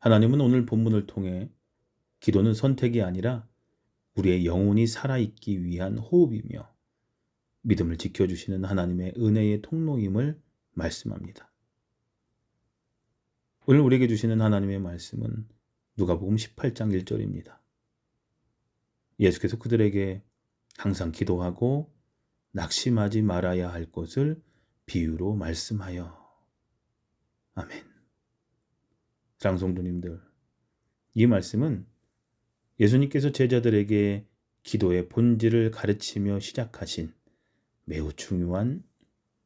하나님은 오늘 본문을 통해 기도는 선택이 아니라 우리의 영혼이 살아있기 위한 호흡이며 믿음을 지켜주시는 하나님의 은혜의 통로임을 말씀합니다. 오늘 우리에게 주시는 하나님의 말씀은 누가복음 18장 1절입니다. 예수께서 그들에게 항상 기도하고 낙심하지 말아야 할 것을 비유로 말씀하여. 아멘. 사랑하는 성도님들, 이 말씀은 예수님께서 제자들에게 기도의 본질을 가르치며 시작하신 매우 중요한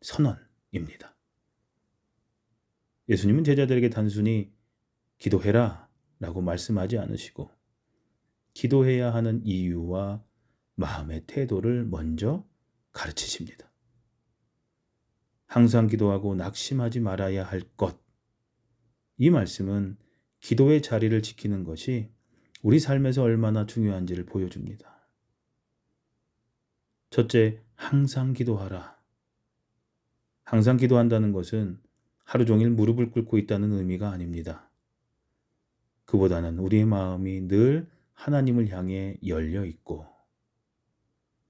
선언입니다. 예수님은 제자들에게 단순히 기도해라 라고 말씀하지 않으시고 기도해야 하는 이유와 마음의 태도를 먼저 가르치십니다. 항상 기도하고 낙심하지 말아야 할 것. 이 말씀은 기도의 자리를 지키는 것이 우리 삶에서 얼마나 중요한지를 보여줍니다. 첫째, 항상 기도하라. 항상 기도한다는 것은 하루 종일 무릎을 꿇고 있다는 의미가 아닙니다. 그보다는 우리의 마음이 늘 하나님을 향해 열려 있고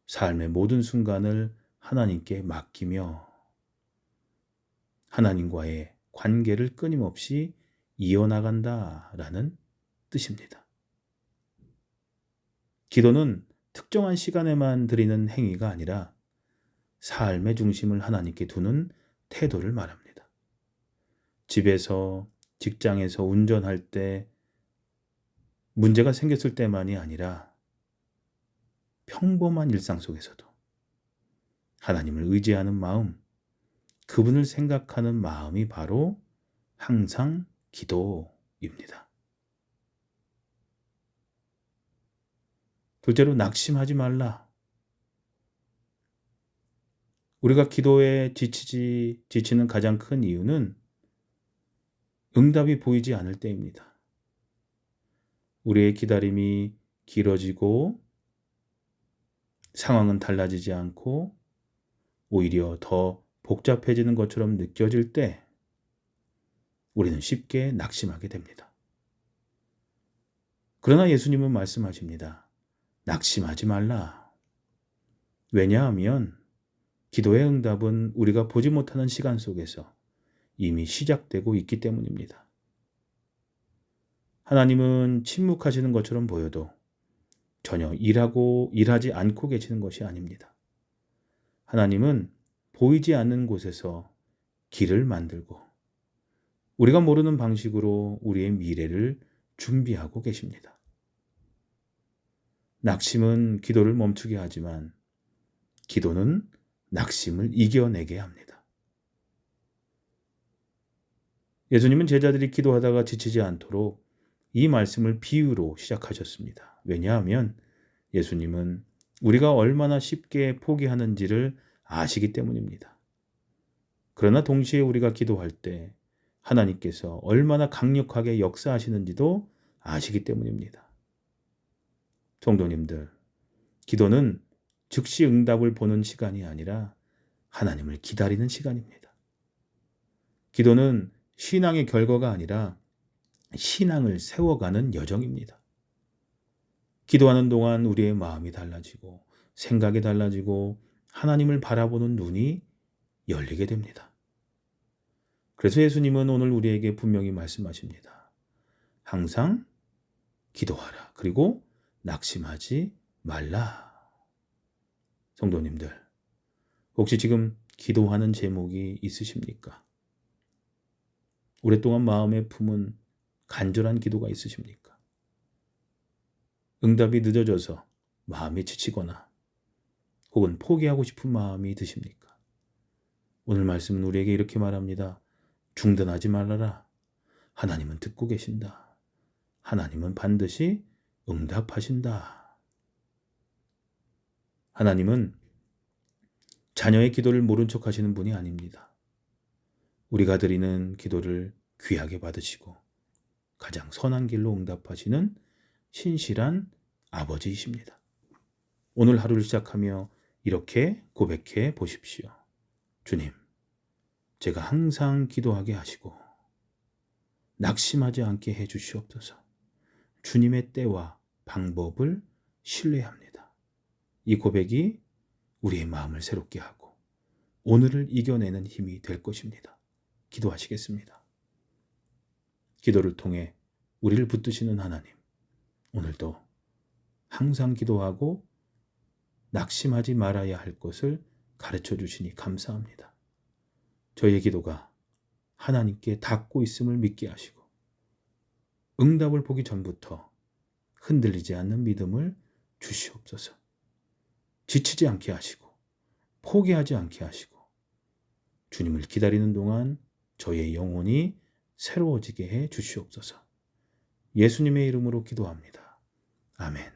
삶의 모든 순간을 하나님께 맡기며 하나님과의 관계를 끊임없이 이어나간다라는 뜻입니다. 기도는 특정한 시간에만 드리는 행위가 아니라 삶의 중심을 하나님께 두는 태도를 말합니다. 집에서, 직장에서, 운전할 때, 문제가 생겼을 때만이 아니라 평범한 일상 속에서도 하나님을 의지하는 마음, 그분을 생각하는 마음이 바로 항상 기도입니다. 둘째로 낙심하지 말라. 우리가 기도에 지치는 가장 큰 이유는 응답이 보이지 않을 때입니다. 우리의 기다림이 길어지고 상황은 달라지지 않고 오히려 더 복잡해지는 것처럼 느껴질 때 우리는 쉽게 낙심하게 됩니다. 그러나 예수님은 말씀하십니다. 낙심하지 말라. 왜냐하면 기도의 응답은 우리가 보지 못하는 시간 속에서 이미 시작되고 있기 때문입니다. 하나님은 침묵하시는 것처럼 보여도 전혀 일하지 않고 계시는 것이 아닙니다. 하나님은 보이지 않는 곳에서 길을 만들고 우리가 모르는 방식으로 우리의 미래를 준비하고 계십니다. 낙심은 기도를 멈추게 하지만 기도는 낙심을 이겨내게 합니다. 예수님은 제자들이 기도하다가 지치지 않도록 이 말씀을 비유로 시작하셨습니다. 왜냐하면 예수님은 우리가 얼마나 쉽게 포기하는지를 아시기 때문입니다. 그러나 동시에 우리가 기도할 때 하나님께서 얼마나 강력하게 역사하시는지도 아시기 때문입니다. 성도님들, 기도는 즉시 응답을 보는 시간이 아니라 하나님을 기다리는 시간입니다. 기도는 신앙의 결과가 아니라 신앙을 세워가는 여정입니다. 기도하는 동안 우리의 마음이 달라지고 생각이 달라지고 하나님을 바라보는 눈이 열리게 됩니다. 그래서 예수님은 오늘 우리에게 분명히 말씀하십니다. 항상 기도하라. 그리고 낙심하지 말라. 성도님들, 혹시 지금 기도하는 제목이 있으십니까? 오랫동안 마음에 품은 간절한 기도가 있으십니까? 응답이 늦어져서 마음이 지치거나 혹은 포기하고 싶은 마음이 드십니까? 오늘 말씀은 우리에게 이렇게 말합니다. 중단하지 말라라. 하나님은 듣고 계신다. 하나님은 반드시 응답하신다. 하나님은 자녀의 기도를 모른 척 하시는 분이 아닙니다. 우리가 드리는 기도를 귀하게 받으시고 가장 선한 길로 응답하시는 신실한 아버지이십니다. 오늘 하루를 시작하며 이렇게 고백해 보십시오. 주님, 제가 항상 기도하게 하시고 낙심하지 않게 해 주시옵소서. 주님의 때와 방법을 신뢰합니다. 이 고백이 우리의 마음을 새롭게 하고 오늘을 이겨내는 힘이 될 것입니다. 기도하시겠습니다. 기도를 통해 우리를 붙드시는 하나님, 오늘도 항상 기도하고 낙심하지 말아야 할 것을 가르쳐 주시니 감사합니다. 저희의 기도가 하나님께 닿고 있음을 믿게 하시고 응답을 보기 전부터 흔들리지 않는 믿음을 주시옵소서. 지치지 않게 하시고 포기하지 않게 하시고 주님을 기다리는 동안 저의 영혼이 새로워지게 해 주시옵소서. 예수님의 이름으로 기도합니다. 아멘.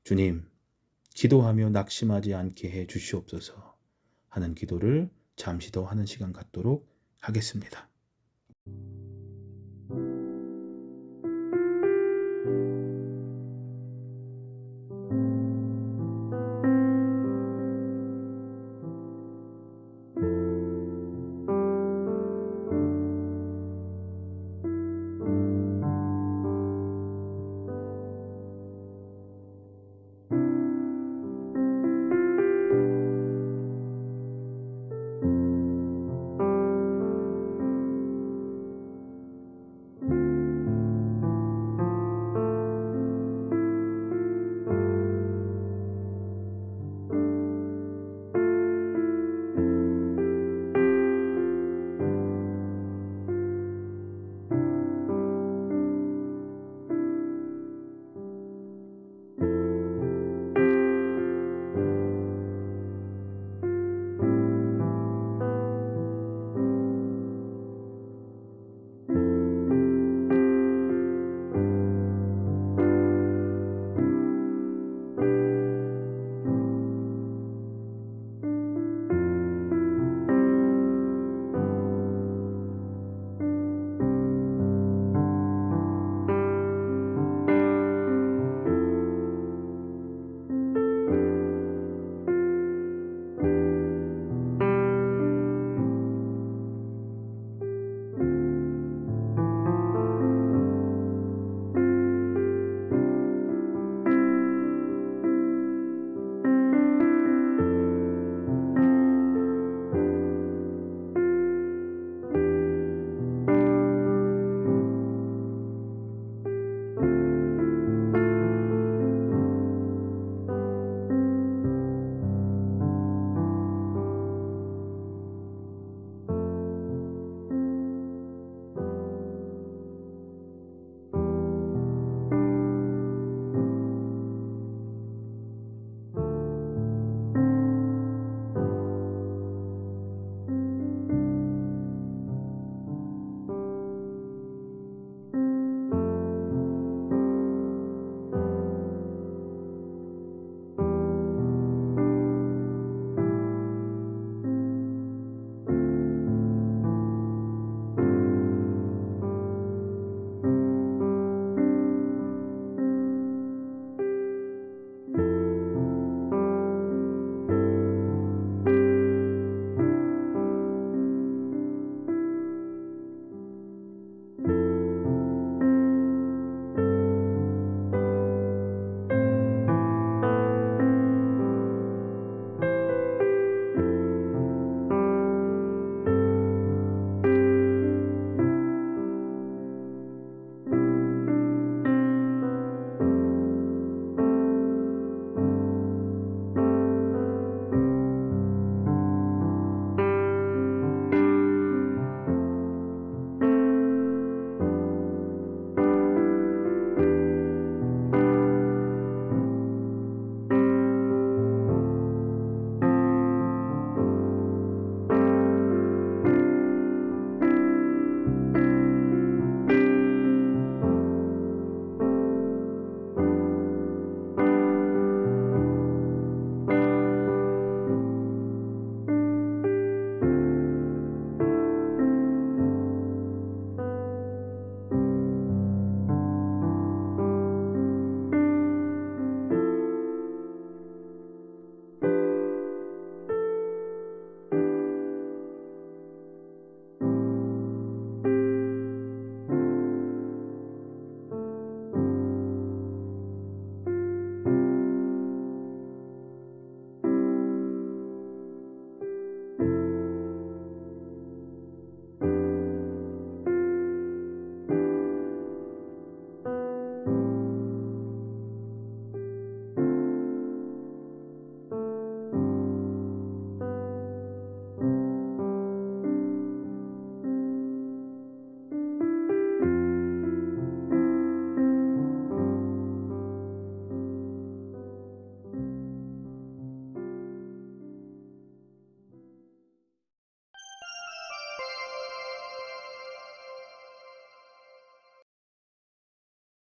주님, 기도하며 낙심하지 않게 해 주시옵소서 하는 기도를 잠시 더 하는 시간 갖도록 하겠습니다.